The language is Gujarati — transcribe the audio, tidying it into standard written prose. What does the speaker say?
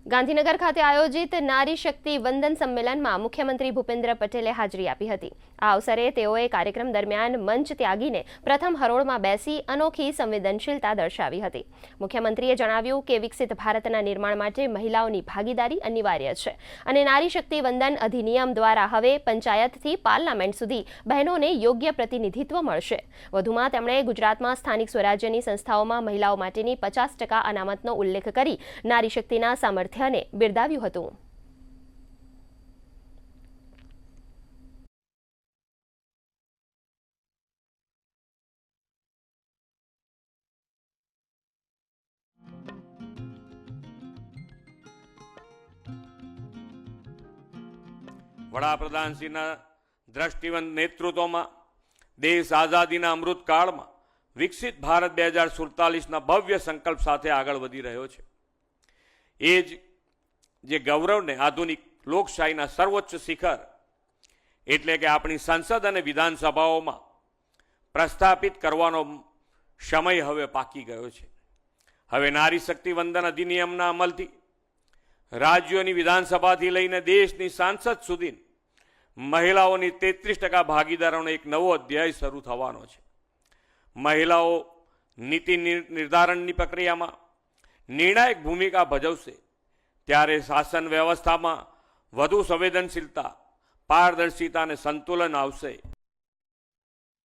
ગાંધીનગર ખાતે આયોજિત નારી શક્તિ વંદન સંમેલનમાં મુખ્યમંત્રી ભૂપેન્દ્ર પટેલે હાજરી આપી હતી। આ અવસરે તેઓએ કાર્યક્રમ દરમિયાન મંચ ત્યાગીને પ્રથમ હરોળમાં બેસી અનોખી સંવેદનશીલતા દર્શાવી હતી। મુખ્યમંત્રીએ જણાવ્યું કે વિકસિત ભારતના નિર્માણ માટે મહિલાઓની ભાગીદારી અનિવાર્ય છે અને નારી શક્તિ વંદન અધિનિયમ દ્વારા હવે પંચાયતથી પાર્લામેન્ટ સુધી બહેનોને યોગ્ય પ્રતિનિધિત્વ મળશે। વધુમાં તેમણે ગુજરાતમાં સ્થાનિક સ્વરાજ્યની સંસ્થાઓમાં મહિલાઓ માટેની 50% અનામતનો ઉલ્લેખ કરી નારી શક્તિના સામર્થ્યને બિરદાવ્યું હતું। વડાપ્રધાનશ્રીના દ્રષ્ટિવંત નેતૃત્વમાં દેશ આઝાદીના અમૃતકાળમાં વિકસિત ભારત 2047ના ભવ્ય સંકલ્પ સાથે આગળ વધી રહ્યો છે। એ જ જે ગૌરવને આધુનિક લોકશાહીના સર્વોચ્ચ શિખર એટલે કે આપણી સંસદ અને વિધાનસભાઓમાં પ્રસ્થાપિત કરવાનો સમય હવે પાકી ગયો છે। હવે નારી શક્તિ વંદન અધિનિયમના અમલથી રાજ્યોની વિધાનસભાથી લઈને દેશની સાંસદ સુધી મહિલાઓની 33% ભાગીદારીનો એક નવો અધ્યાય શરૂ થવાનો છે। મહિલાઓ નીતિ નિર્ધારણની પ્રક્રિયામાં નિર્ણાયક ભૂમિકા ભજવશે ત્યારે શાસન વ્યવસ્થામાં વધુ સંવેદનશીલતા, પારદર્શિતા અને સંતુલન આવશે।